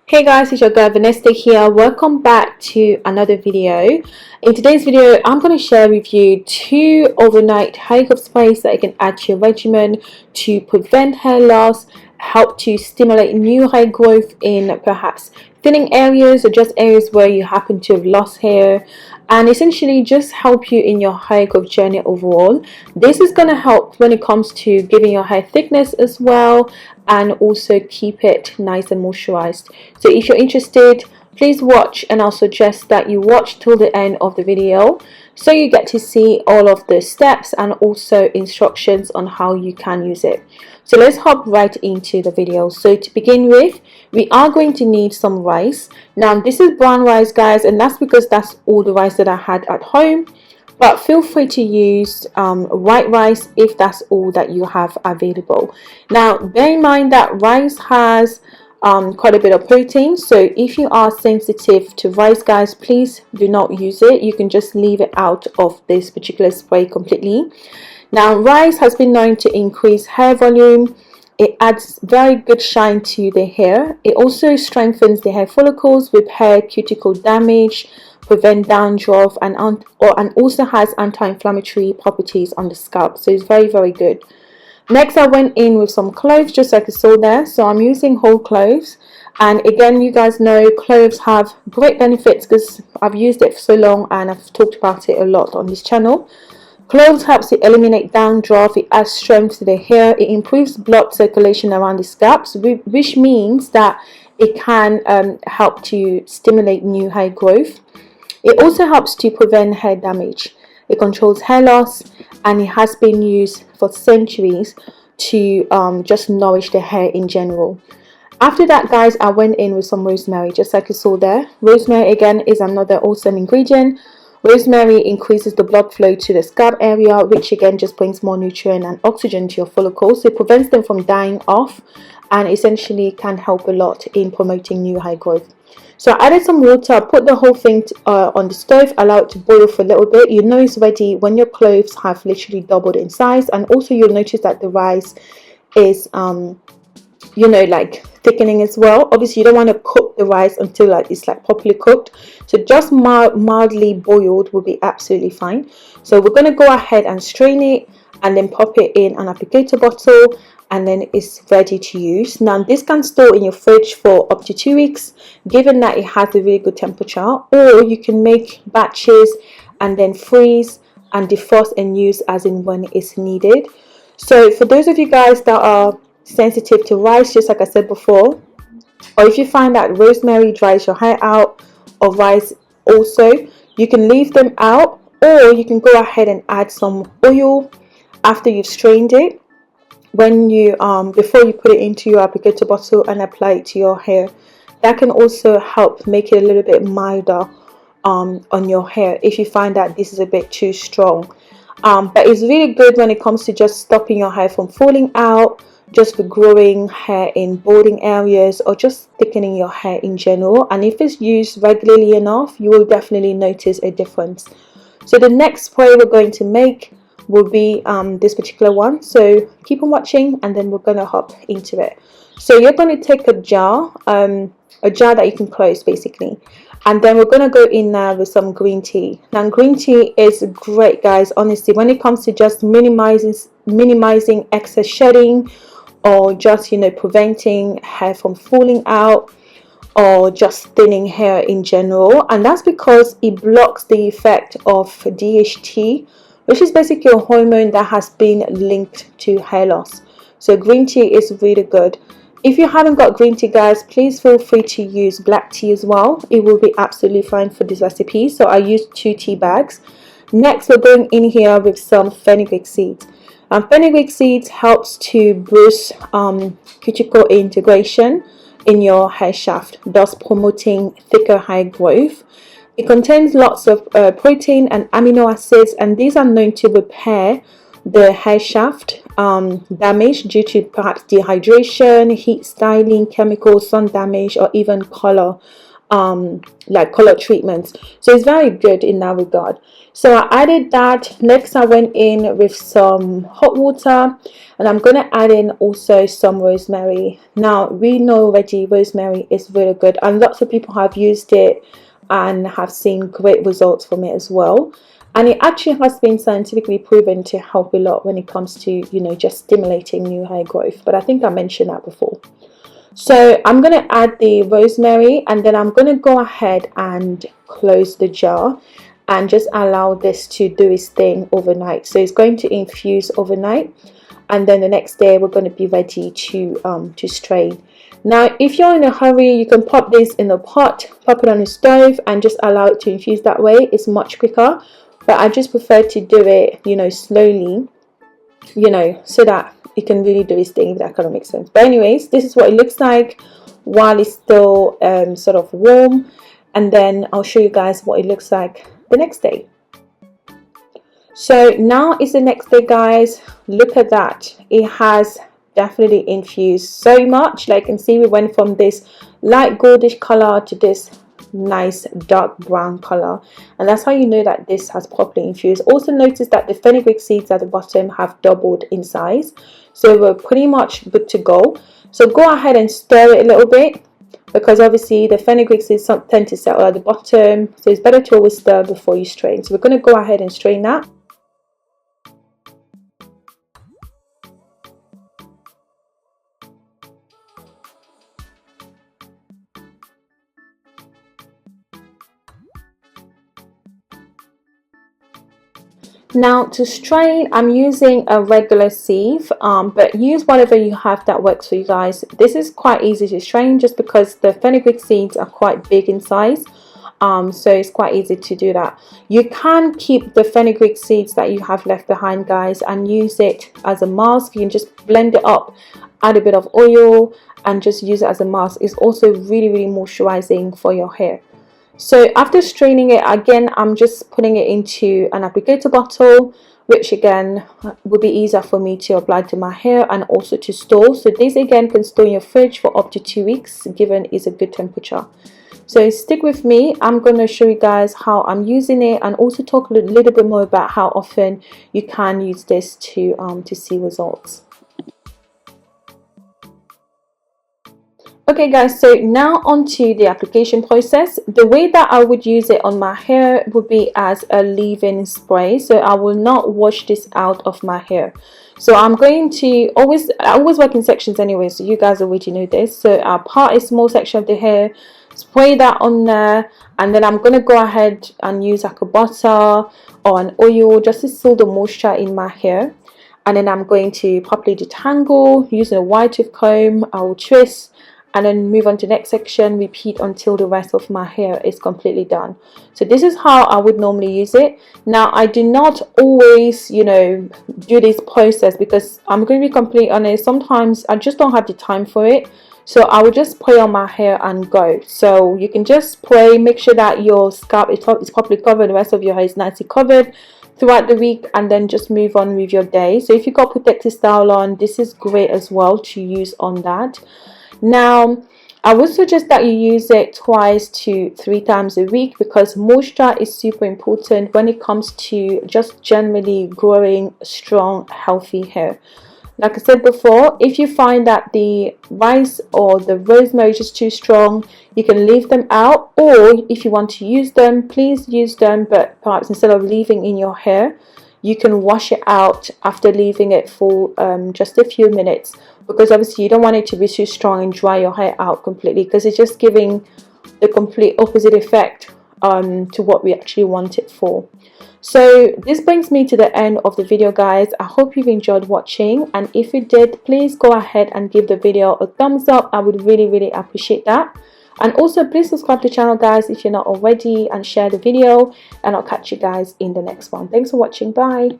Hey guys, it's your girl Vanessa here. Welcome back to another video. In today's video, I'm going to share with you 2 overnight hair growth sprays that you can add to your regimen to prevent hair loss, help to stimulate new hair growth in perhaps thinning areas or just areas where you happen to have lost hair, and essentially just help you in your hair growth journey overall. This is going to help when it comes to giving your hair thickness as well, and also keep it nice and moisturized. So if you're interested, please watch, and I'll suggest that you watch till the end of the video so you get to see all of the steps and also instructions on how you can use it. So let's hop right into the video. So to begin with, we are going to need some rice. Now this is brown rice, guys, and that's because that's all the rice that I had at home, but feel free to use white rice if that's all that you have available. Now bear in mind that rice has quite a bit of protein, so if you are sensitive to rice, guys, please do not use it. You can just leave it out of this particular spray completely. Now rice has been known to increase hair volume. It adds very good shine to the hair. It also strengthens the hair follicles, repair cuticle damage, prevent dandruff, and also has anti-inflammatory properties on the scalp, so it's very good. Next, I went in with some cloves, just like you saw there. So I'm using whole cloves, and again, you guys know cloves have great benefits because I've used it for so long and I've talked about it a lot on this channel. Cloves helps to eliminate dandruff, it adds strength to the hair, it improves blood circulation around the scalp, which means that it can help to stimulate new hair growth. It also helps to prevent hair damage. It controls hair loss, and it has been used for centuries to just nourish the hair in general. After that, guys, I went in with some rosemary, just like you saw there. Rosemary again is another awesome ingredient. Rosemary increases the blood flow to the scalp area, which again just brings more nutrient and oxygen to your follicles. It prevents them from dying off, and essentially can help a lot in promoting new hair growth. So I added some water, put the whole thing on the stove, allow it to boil for a little bit. You know it's ready when your cloves have literally doubled in size, and also you'll notice that the rice is like thickening as well. Obviously you don't want to cook the rice until it's properly cooked, so just mildly boiled will be absolutely fine. So we're going to go ahead and strain it and then pop it in an applicator bottle, and then it's ready to use. Now this can store in your fridge for up to 2 weeks, given that it has a really good temperature, or you can make batches and then freeze and defrost and use as in when it's needed. So for those of you guys that are sensitive to rice, just like I said before, or if you find that rosemary dries your hair out, or rice also, you can leave them out, or you can go ahead and add some oil after you've strained it, when you before you put it into your applicator bottle and apply it to your hair. That can also help make it a little bit milder on your hair if you find that this is a bit too strong. But it's really good when it comes to just stopping your hair from falling out, just for growing hair in balding areas, or just thickening your hair in general. And if it's used regularly enough, you will definitely notice a difference. So the next spray we're going to make will be this particular one, so keep on watching and then we're going to hop into it. So you're going to take a jar that you can close basically, and then we're going to go in there with some green tea. Now green tea is great, guys, honestly, when it comes to just minimizing excess shedding, or just preventing hair from falling out, or just thinning hair in general. And that's because it blocks the effect of DHT, which is basically a hormone that has been linked to hair loss. So green tea is really good. If you haven't got green tea, guys, please feel free to use black tea as well. It will be absolutely fine for this recipe. So I used 2 tea bags. Next, we're going in here with some fenugreek seeds. Fenugreek seeds helps to boost cuticle integration in your hair shaft, thus promoting thicker hair growth. It contains lots of protein and amino acids, and these are known to repair the hair shaft damage due to perhaps dehydration, heat styling, chemicals, sun damage, or even color like color treatments, so it's very good in that regard. So I added that. Next I went in with some hot water, and I'm going to add in also some rosemary. Now we know already rosemary is really good, and lots of people have used it and have seen great results from it as well, and it actually has been scientifically proven to help a lot when it comes to, you know, just stimulating new hair growth. But I think I mentioned that before. So I'm going to add the rosemary, and then I'm going to go ahead and close the jar and just allow this to do its thing overnight. So it's going to infuse overnight, and then the next day we're going to be ready to strain. Now if you're in a hurry, you can pop this in a pot, pop it on the stove, and just allow it to infuse that way. It's much quicker, but I just prefer to do it, you know, slowly, you know, so that it can really do its thing, if that kind of makes sense. But anyways, this is what it looks like while it's still sort of warm, and then I'll show you guys what it looks like the next day. So now it's the next day, guys. Look at that, it has definitely infused so much. Like you can see, we went from this light goldish color to this nice dark brown color, and that's how you know that this has properly infused. Also notice that the fenugreek seeds at the bottom have doubled in size, so we're pretty much good to go. So go ahead and stir it a little bit, because obviously the fenugreek seeds tend to settle at the bottom, so it's better to always stir before you strain. So we're going to go ahead and strain that. Now to strain, I'm using a regular sieve, but use whatever you have that works for you guys. This is quite easy to strain just because the fenugreek seeds are quite big in size, so it's quite easy to do that. You can keep the fenugreek seeds that you have left behind, guys, and use it as a mask. You can just blend it up, add a bit of oil, and just use it as a mask. It's also really moisturizing for your hair. So after straining it, again, I'm just putting it into an applicator bottle, which again would be easier for me to apply to my hair and also to store. So this again can store in your fridge for up to 2 weeks, given it's a good temperature. So stick with me. I'm going to show you guys how I'm using it, and also talk a little bit more about how often you can use this to see results. Okay guys, so now onto the application process. The way that I would use it on my hair would be as a leave-in spray, so I will not wash this out of my hair. So I'm going to I always work in sections anyway, so you guys already know this. So I'll part a small section of the hair, spray that on there, and then I'm going to go ahead and use like a butter or an oil just to seal the moisture in my hair. And then I'm going to properly detangle using a wide tooth comb. I will twist and then move on to the next section, repeat until the rest of my hair is completely done. So this is how I would normally use it. Now I do not always, you know, do this process, because I'm going to be completely honest, sometimes I just don't have the time for it. So I will just spray on my hair and go. So you can just spray, make sure that your scalp is properly covered, the rest of your hair is nicely covered throughout the week, and then just move on with your day. So if you got protective style on, this is great as well to use on that. Now I would suggest that you use it 2 to 3 times a week, because moisture is super important when it comes to just generally growing strong, healthy hair. Like I said before, if you find that the rice or the rosemary is just too strong, you can leave them out, or if you want to use them, please use them, but perhaps instead of leaving in your hair, you can wash it out after leaving it for just a few minutes, because obviously you don't want it to be too strong and dry your hair out completely, because it's just giving the complete opposite effect to what we actually want it for. So this brings me to the end of the video, guys. I hope you've enjoyed watching, and if you did, please go ahead and give the video a thumbs up. I would really appreciate that. And also please subscribe to the channel, guys, if you're not already, and share the video, and I'll catch you guys in the next one. Thanks for watching. Bye.